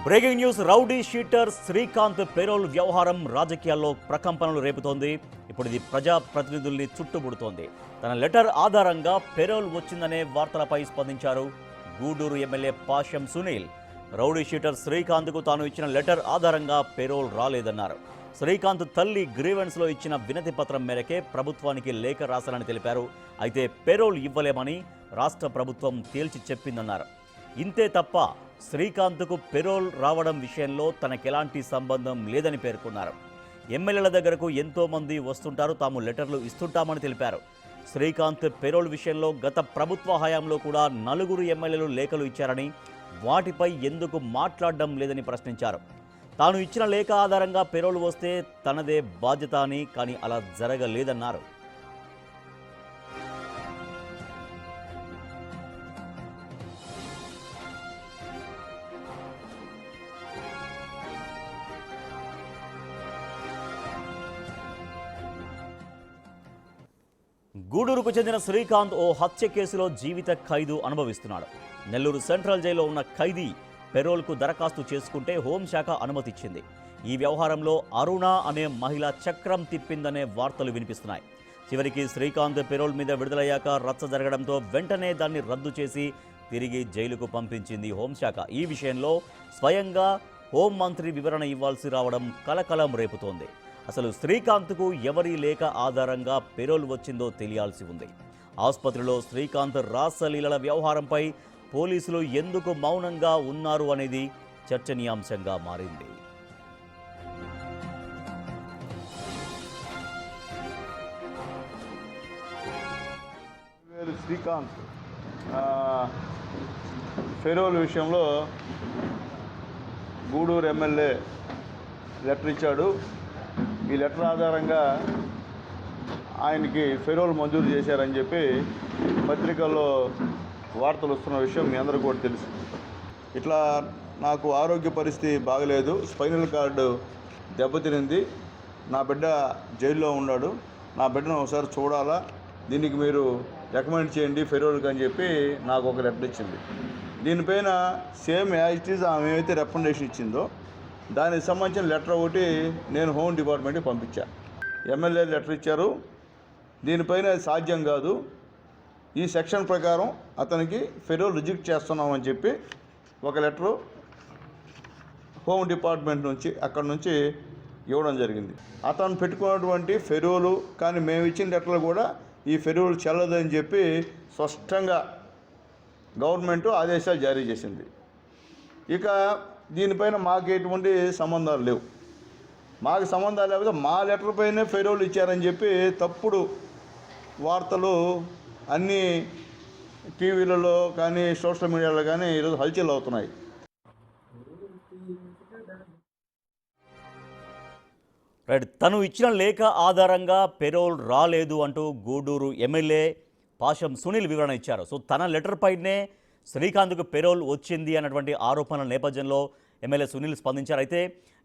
Breaking news rowdy sheeter Srikanth parole వ్యవహారం రాజకీయాల్లో ప్రకంపనలు రేపుతోంది. ఇప్పుడు ఇది ప్రజా ప్రతినిధుల్ని చుట్టుముడుతోంది. తన లెటర్ ఆధారంగా పెరోల్ వచ్చిందనే వార్తలపై స్పందించారు Gudur MLA Pasham Sunil. Rowdy sheeter శ్రీకాంత్కు తాను ఇచ్చిన లెటర్ ఆధారంగా పెరోల్ రాలేదన్నారు. శ్రీకాంత్ తల్లి గ్రీవెన్స్లో ఇచ్చిన వినతి పత్రం మేరకే ప్రభుత్వానికి లేఖ రాశాలని తెలిపారు. అయితే పెరోల్ ఇవ్వలేమని రాష్ట్ర ప్రభుత్వం తేల్చి చెప్పిందన్నారు. ఇంతే తప్ప శ్రీకాంత్కు పెరోల్ రావడం విషయంలో తనకెలాంటి సంబంధం లేదని పేర్కొన్నారు. ఎమ్మెల్యేల దగ్గరకు ఎంతో మంది వస్తుంటారు, తాము లెటర్లు ఇస్తుంటామని తెలిపారు. శ్రీకాంత్ పెరోల్ విషయంలో గత ప్రభుత్వ హయాంలో కూడా 4 ఎమ్మెల్యేలు లేఖలు ఇచ్చారని, వాటిపై ఎందుకు మాట్లాడడం లేదని ప్రశ్నించారు. తాను ఇచ్చిన లేఖ ఆధారంగా పెరోల్ వస్తే తనదే బాధ్యత అని, కానీ అలా జరగలేదన్నారు. గూడూరుకు చెందిన శ్రీకాంత్ ఓ హత్య కేసులో జీవిత ఖైదు అనుభవిస్తున్నాడు. నెల్లూరు సెంట్రల్ జైల్లో ఉన్న ఖైదీ పెరోల్కు దరఖాస్తు చేసుకుంటే హోంశాఖ అనుమతిచ్చింది. ఈ వ్యవహారంలో అరుణ అనే మహిళ చక్రం తిప్పిందనే వార్తలు వినిపిస్తున్నాయి. చివరికి శ్రీకాంత్ పెరోల్ మీద విడుదలయ్యాక రచ్చ జరగడంతో వెంటనే దాన్ని రద్దు చేసి తిరిగి జైలుకు పంపించింది హోంశాఖ. ఈ విషయంలో స్వయంగా హోంమంత్రి వివరణ ఇవ్వాల్సి రావడం కలకలం రేపుతోంది. అసలు శ్రీకాంత్కు ఎవరి లేఖ ఆధారంగా పెరోల్ వచ్చిందో తెలియాల్సి ఉంది. ఆసుపత్రిలో శ్రీకాంత్ రాసలీలల వ్యవహారంపై పోలీసులు ఎందుకు మౌనంగా ఉన్నారు అనేది చర్చనీయాంశంగా మారింది. శ్రీకాంత్ పెరోల్ విషయంలో గూడూరు ఎమ్మెల్యే లెటర్ ఇచ్చాడు. ఈ లెటర్ ఆధారంగా ఆయనకి పెరోల్ మంజూరు చేశారని చెప్పి పత్రికల్లో వార్తలు వస్తున్న విషయం మీ అందరికీ కూడా తెలుసు. ఇట్లా నాకు ఆరోగ్య పరిస్థితి బాగలేదు, స్పైనల్ కార్డు దెబ్బతినింది, నా బిడ్డ జైల్లో ఉన్నాడు, నా బిడ్డను ఒకసారి చూడాలా, దీనికి మీరు రికమెండ్ చేయండి పెరోల్కి అని చెప్పి నాకు ఒక లెటర్ ఇచ్చింది. దీనిపైన సేమ్ యాజ్ ఇట్ ఈజ్ ఆమె ఏమైతే రికమెండేషన్ ఇచ్చిందో దానికి సంబంధించిన లెటర్ ఒకటి నేను హోమ్ డిపార్ట్మెంట్కి పంపించా. ఎమ్మెల్యే లెటర్ ఇచ్చారు, దీనిపైన సాధ్యం కాదు, ఈ సెక్షన్ ప్రకారం అతనికి పెరోల్ రిజెక్ట్ చేస్తున్నామని చెప్పి ఒక లెటరు హోమ్ డిపార్ట్మెంట్ నుంచి అక్కడి నుంచి ఇవ్వడం జరిగింది. అతను పెట్టుకున్నటువంటి పెరోలు కానీ మేము ఇచ్చిన లెటర్లు కూడా ఈ పెరోల్ చెల్లదని చెప్పి స్పష్టంగా గవర్నమెంట్ ఆదేశాలు జారీ చేసింది. ఇక దీనిపైన మాకు ఎటువంటి సంబంధాలు లేవు. మాకు సంబంధాలు లేకపోతే మా లెటర్ పైనే పెరోల్ ఇచ్చారని చెప్పి తప్పుడు వార్తలు అన్నీ టీవీలలో కానీ సోషల్ మీడియాలో కానీ ఈరోజు హల్చల్ అవుతున్నాయి. తను ఇచ్చిన లేఖ ఆధారంగా పెరోల్ రాలేదు అంటూ గూడూరు ఎమ్మెల్యే పాషం సునీల్ వివరణ ఇచ్చారు. సో తన లెటర్ పైనే శ్రీకాంత్కు పెరోల్ వచ్చింది అన్నటువంటి ఆరోపణల నేపథ్యంలో ఎమ్మెల్యే సునీల్ స్పందించారు. అయితే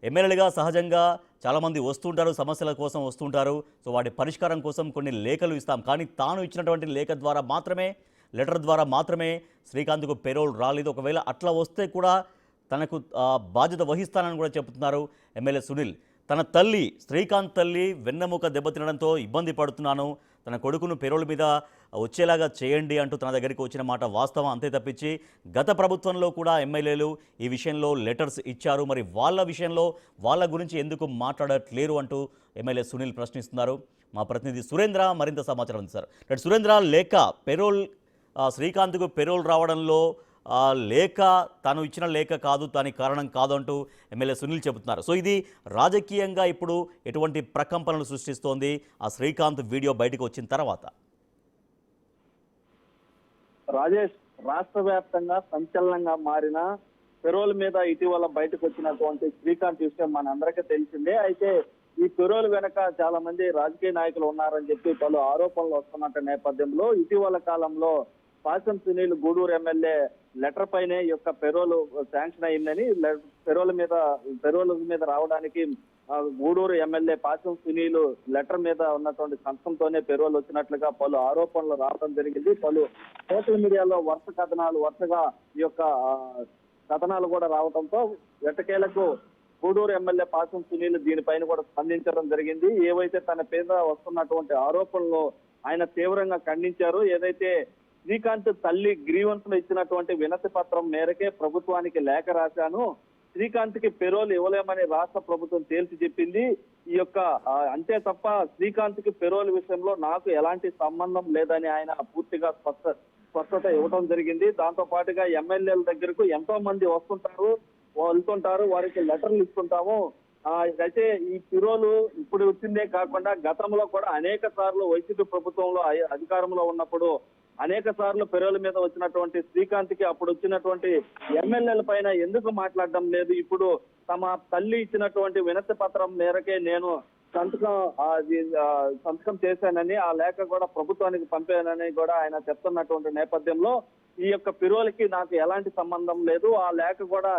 ఎమ్మెల్యేలుగా సహజంగా చాలామంది వస్తుంటారు, సమస్యల కోసం వస్తుంటారు. సో వాటి పరిష్కారం కోసం కొన్ని లేఖలు ఇస్తాం, కానీ తాను ఇచ్చినటువంటి లేఖ ద్వారా మాత్రమే, లెటర్ ద్వారా మాత్రమే శ్రీకాంత్కు పెరోల్ రాలేదు. ఒకవేళ అట్లా వస్తే కూడా తనకు బాధ్యత వహిస్తానని కూడా చెబుతున్నారు ఎమ్మెల్యే సునీల్. తన తల్లి శ్రీకాంత్ తల్లి వెన్నెముక దెబ్బతినడంతో ఇబ్బంది పడుతున్నాను, తన కొడుకును పెరోల్ మీద వచ్చేలాగా చేయండి అంటూ తన దగ్గరికి వచ్చిన మాట వాస్తవం. అంతే తప్పించి గత ప్రభుత్వంలో కూడా ఎమ్మెల్యేలు ఈ విషయంలో లెటర్స్ ఇచ్చారు, మరి వాళ్ళ విషయంలో వాళ్ళ గురించి ఎందుకు మాట్లాడట్లేరు అంటూ ఎమ్మెల్యే సునీల్ ప్రశ్నిస్తున్నారు. మా ప్రతినిధి సురేంద్ర మరింత సమాచారం అందిస్తారు. సురేంద్ర, లేఖ పెరోల్ శ్రీకాంత్కు పెరోల్ రావడంలో లేఖ తాను ఇచ్చిన లేఖ కాదు, దానికి కారణం కాదు అంటూ ఎమ్మెల్యే సునీల్ చెబుతున్నారు. సో ఇది రాజకీయంగా ఇప్పుడు ఎటువంటి ప్రకంపనలు సృష్టిస్తోంది ఆ శ్రీకాంత్ వీడియో బయటకు వచ్చిన తర్వాత? రాజేష్, రాష్ట్ర వ్యాప్తంగా సంచలనంగా మారిన పెరోల్ మీద ఇటీవల బయటకు వచ్చినటువంటి శ్రీకాంత్ విషయం మనందరికీ తెలిసిందే. అయితే ఈ పెరోల్ వెనక చాలా మంది రాజకీయ నాయకులు ఉన్నారని చెప్పి పలు ఆరోపణలు వస్తున్న నేపథ్యంలో ఇటీవల కాలంలో పాషం సునీల్ గూడూరు ఎమ్మెల్యే లెటర్ పైనే ఈ యొక్క పెరోల్ శాంక్షన్ అయిందని, పెరోల్ మీద రావడానికి గూడూరు ఎమ్మెల్యే పాషం సునీల్ లెటర్ మీద ఉన్నటువంటి సంతకంతోనే పెరోల్ వచ్చినట్లుగా పలు ఆరోపణలు రావడం జరిగింది. పలు సోషల్ మీడియాలో వరుస కథనాలు వరుసగా ఈ యొక్క కథనాలు కూడా రావడంతో ఎట్టకేలకు గూడూరు ఎమ్మెల్యే పాసం సునీల్ దీనిపైన కూడా స్పందించడం జరిగింది. ఏవైతే తన మీద వస్తున్నటువంటి ఆరోపణలు ఆయన తీవ్రంగా ఖండించారు. ఏదైతే శ్రీకాంత్ తల్లి గ్రీవెన్స్ ఇచ్చినటువంటి వినతి పత్రం మేరకే ప్రభుత్వానికి లేఖ రాశాను, శ్రీకాంత్ కి పెరోల్ ఇవ్వలేమని రాష్ట్ర ప్రభుత్వం తేల్చి చెప్పింది. ఈ యొక్క అంతే తప్ప శ్రీకాంత్ కి పెరోల్ విషయంలో నాకు ఎలాంటి సంబంధం లేదని ఆయన పూర్తిగా స్పష్టత ఇవ్వడం జరిగింది. దాంతో పాటుగా ఎమ్మెల్యేల దగ్గరకు ఎంతో మంది వస్తుంటారు, వెళ్తుంటారు, వారికి లెటర్లు ఇస్తుంటాము. అయితే ఈ పెరోలు ఇప్పుడు వచ్చిందే కాకుండా గతంలో కూడా అనేక సార్లు వైసీపీ ప్రభుత్వంలో అధికారంలో ఉన్నప్పుడు అనేక సార్లు పెరోల్ మీద వచ్చినటువంటి శ్రీకాంత్ కి అప్పుడు వచ్చినటువంటి ఎమ్మెల్యేల పైన ఎందుకు మాట్లాడడం లేదు? ఇప్పుడు తమ తల్లి ఇచ్చినటువంటి వినతి పత్రం మేరకే నేను సంతకం చేశానని, ఆ లేఖ కూడా ప్రభుత్వానికి పంపానని కూడా ఆయన చెప్తున్నటువంటి నేపథ్యంలో ఈ యొక్క పెరోల్కి నాకు ఎలాంటి సంబంధం లేదు, ఆ లేఖ కూడా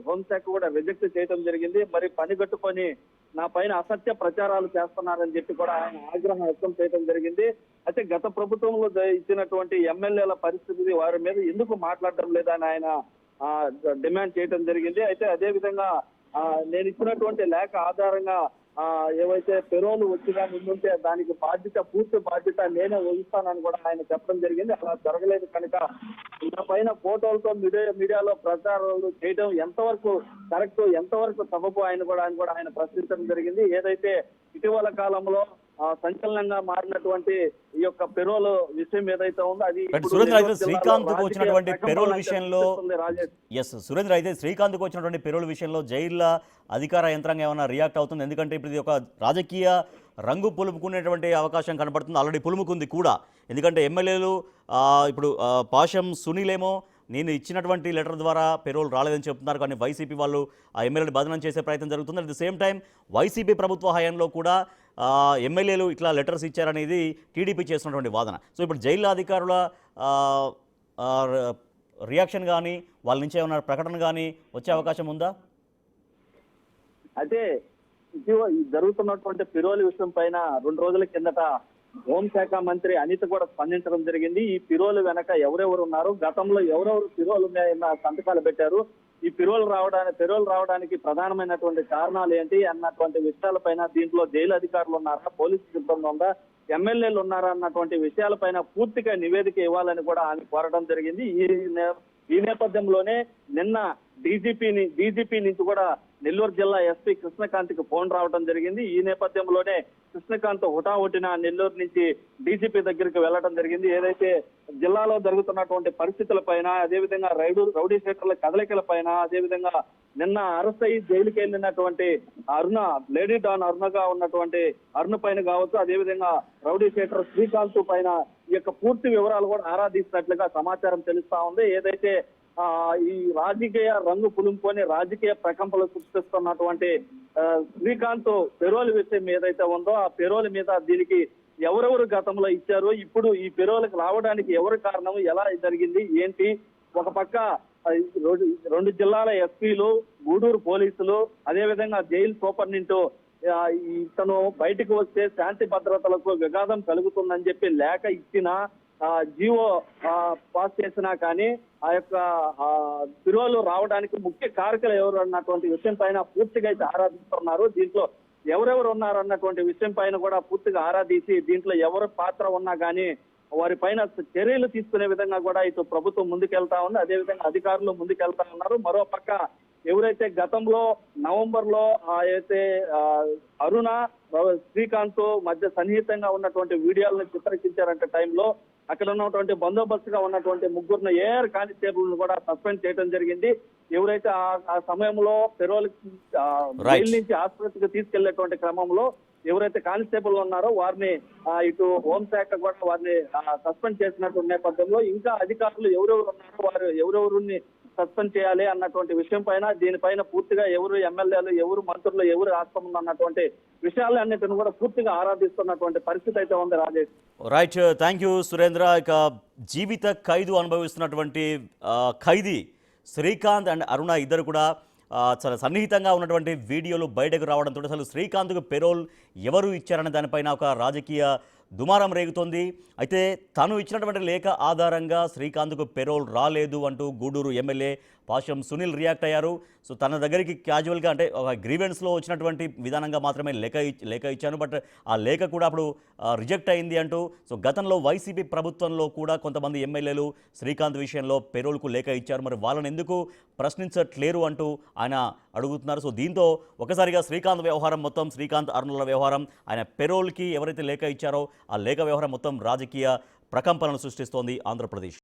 హోంశాఖ కూడా రిజెక్ట్ చేయడం జరిగింది, మరి పనిగట్టుకొని నా పైన అసత్య ప్రచారాలు చేస్తున్నారని చెప్పి కూడా ఆయన ఆగ్రహం వ్యక్తం చేయడం జరిగింది. అయితే గత ప్రభుత్వంలో ఇచ్చినటువంటి ఎమ్మెల్యేల పరిస్థితి వారి మీద ఎందుకు మాట్లాడడం లేదని ఆయన డిమాండ్ చేయడం జరిగింది. అయితే అదే విధంగా నేను ఇచ్చినటువంటి లేఖ ఆధారంగా ఏవైతే పెరోలు వచ్చినా ముందుంటే దానికి పూర్తి బాధ్యత నేనే వహిస్తానని కూడా ఆయన చెప్పడం జరిగింది. అలా జరగలేదు కనుక నా పైన ఫోటోలతో మీడియాలో ప్రచారాలు చేయడం ఎంతవరకు కరెక్ట్, ఎంతవరకు సబబు ఆయన కూడా ఆయన ప్రశ్నించడం జరిగింది. ఏదైతే ఇటీవల కాలంలో సంచలనంగా మారినటువంటి ఈ యొక్క పెరోల్ విషయం ఏదైతే ఉందో అది సురేంద్ర అయితే శ్రీకాంత్ కు వచ్చినటువంటి పెరోల్ విషయంలో సురేంద్ర అయితే శ్రీకాంత్ కు వచ్చినటువంటి పెరోల్ విషయంలో జైళ్ల అధికార యంత్రాంగం ఏమైనా రియాక్ట్ అవుతుంది? ఎందుకంటే ఇప్పుడు ఇది ఒక రాజకీయ రంగు పులుముకునేటువంటి అవకాశం కనబడుతుంది, ఆల్రెడీ పులుముకుంది కూడా. ఎందుకంటే ఎమ్మెల్యేలు ఇప్పుడు పాశం సునీల్ ఏమో నేను ఇచ్చినటువంటి లెటర్ ద్వారా పెరోల్ రాలేదని చెప్తున్నారు, కానీ వైసీపీ వాళ్ళు ఆ ఎమ్మెల్యేలు బదనం చేసే ప్రయత్నం జరుగుతుంది. At the same time YCP ప్రభుత్వ హయాంలో కూడా ఎమ్మెల్యేలు ఇట్లా లెటర్స్ ఇచ్చారనేది టీడీపీ చేస్తున్నటువంటి వాదన. సో ఇప్పుడు జైలు అధికారుల రియాక్షన్ కానీ వాళ్ళ నుంచి ఏమైనా ప్రకటన కానీ వచ్చే అవకాశం ఉందా? అయితే జరుగుతున్నటువంటి పెరోల్ విషయం పైన 2 రోజుల కిందట హోంశాఖ మంత్రి అనిత కూడా స్పందించడం జరిగింది. ఈ పెరోల్ వెనక ఎవరెవరు ఉన్నారు, గతంలో ఎవరెవరు పెరోల్ సంతకాలు పెట్టారు, ఈ పెరోల్ రావడానికి ప్రధానమైనటువంటి కారణాలు ఏంటి అన్నటువంటి విషయాలపైన, దీంట్లో జైలు అధికారులు ఉన్నారా, పోలీసు సిబ్బంది ఉందా, ఎమ్మెల్యేలు ఉన్నారా అన్నటువంటి విషయాలపైన పూర్తిగా నివేదిక ఇవ్వాలని కూడా ఆమె కోరడం జరిగింది. ఈ నేపథ్యంలోనే నిన్న డీజీపీ నుంచి కూడా నెల్లూరు జిల్లా ఎస్పీ కృష్ణకాంత్కి ఫోన్ రావడం జరిగింది. ఈ నేపథ్యంలోనే కృష్ణకాంత్ హుటాహుటిన నెల్లూరు నుంచి డీజీపీ దగ్గరికి వెళ్లడం జరిగింది. ఏదైతే జిల్లాలో జరుగుతున్నటువంటి పరిస్థితుల పైన, అదేవిధంగా రౌడీ షీటర్ల కదలికల పైన, అదేవిధంగా నిన్న అరెస్ట్ అయ్యి జైలుకి వెళ్ళినటువంటి లేడీ డాన్ అరుణగా ఉన్నటువంటి అరుణ పైన కావచ్చు, అదేవిధంగా రౌడీ షీటర్ శ్రీకాంత్ పైన ఈ యొక్క పూర్తి వివరాలు కూడా ఆరాధిస్తున్నట్లుగా సమాచారం తెలుస్తా ఉంది. ఏదైతే ఈ రాజకీయ రంగు పులుముకొని రాజకీయ ప్రకంపనలు సృష్టిస్తున్నటువంటి శ్రీకాంత్ పెరోల్ విషయం ఏదైతే ఉందో ఆ పెరోల్ మీద దీనికి ఎవరెవరు గతంలో ఇచ్చారు, ఇప్పుడు ఈ పెరోల్కి రావడానికి ఎవరు కారణం, ఎలా జరిగింది ఏంటి, ఒక పక్క 2 జిల్లాల ఎస్పీలు, గూడూరు పోలీసులు, అదేవిధంగా జైలు సూపరింటెండెంట్ ఇతను బయటకు వస్తే శాంతి భద్రతలకు విఘాతం కలుగుతుందని చెప్పి లేఖ ఇచ్చిన జీవో పాస్ చేసినా కానీ ఆ యొక్క పెరోల్ రావడానికి ముఖ్య కారకులు ఎవరు అన్నటువంటి విషయం పైన పూర్తిగా అయితే ఆరాధిస్తున్నారు. దీంట్లో ఎవరెవరు ఉన్నారు అన్నటువంటి విషయం పైన కూడా పూర్తిగా ఆరాధించి దీంట్లో ఎవరు పాత్ర ఉన్నా కానీ వారి పైన చర్యలు తీసుకునే విధంగా కూడా ఇటు ప్రభుత్వం ముందుకెళ్తా ఉంది, అదేవిధంగా అధికారులు ముందుకెళ్తా ఉన్నారు. మరో పక్క ఎవరైతే గతంలో నవంబర్లో అయితే అరుణ శ్రీకాంత్ మధ్య సన్నిహితంగా ఉన్నటువంటి వీడియోలను చిత్రీకరించారంటే టైంలో అక్కడ ఉన్నటువంటి బందోబస్తుగా ఉన్నటువంటి 3 ఏఆర్ కానిస్టేబుల్ కూడా సస్పెండ్ చేయడం జరిగింది. ఎవరైతే ఆ సమయంలో పెరోల్ జైలు నుంచి ఆసుపత్రికి తీసుకెళ్లేటువంటి క్రమంలో ఎవరైతే కానిస్టేబుల్ ఉన్నారో వారిని ఇటు హోంశాఖ కూడా వారిని సస్పెండ్ చేసినటువంటి నేపథ్యంలో ఇంకా అధికారులు ఎవరెవరు ఉన్నారో వారు ఎవరెవరిని సస్పెండ్ చేయాలి అన్నటువంటి విషయం పైన, దీనిపైన పూర్తిగా ఎవరు ఎమ్మెల్యేలు, ఎవరు మంత్రులు, ఎవరు రాష్ట్రం అన్నటువంటి విషయాలన్నిటిని కూడా పూర్తిగా ఆరాధిస్తున్నటువంటి పరిస్థితి అయితే ఉంది. Rajesh right, thank you Surendra. ఇక జీవిత ఖైదు అనుభవిస్తున్నటువంటి ఖైదీ శ్రీకాంత్ అండ్ అరుణ ఇద్దరు కూడా చాలా సన్నిహితంగా ఉన్నటువంటి వీడియోలు బయటకు రావడంతో అసలు శ్రీకాంత్కు పెరోల్ ఎవరు ఇచ్చారనే దానిపైన ఒక రాజకీయ దుమారం రేగుతోంది. అయితే తను ఇచ్చినటువంటి లేఖ ఆధారంగా శ్రీకాంత్కు పెరోల్ రాలేదు అంటూ గూడూరు ఎమ్మెల్యే పాశం సునీల్ రియాక్ట్ అయ్యారు. సో తన దగ్గరికి క్యాజువల్గా అంటే ఒక గ్రీవెన్స్లో వచ్చినటువంటి విధానంగా మాత్రమే లేఖ ఇచ్చాను, బట్ ఆ లేఖ కూడా అప్పుడు రిజెక్ట్ అయింది అంటూ. సో గతంలో వైసీపీ ప్రభుత్వంలో కూడా కొంతమంది ఎమ్మెల్యేలు శ్రీకాంత్ విషయంలో పెరోల్కు లేఖ ఇచ్చారు, మరి వాళ్ళని ఎందుకు ప్రశ్నించట్లేరు అంటూ ఆయన అడుగుతున్నారు. సో దీంతో ఒకసారిగా శ్రీకాంత్ వ్యవహారం మొత్తం, శ్రీకాంత్ అరుణుల వ్యవహారం, ఆయన పెరోల్కి ఎవరైతే లేఖ ఇచ్చారో ఆ లేఖ వ్యవహారం మొత్తం రాజకీయ ప్రకంపనలు సృష్టిస్తోంది ఆంధ్రప్రదేశ్.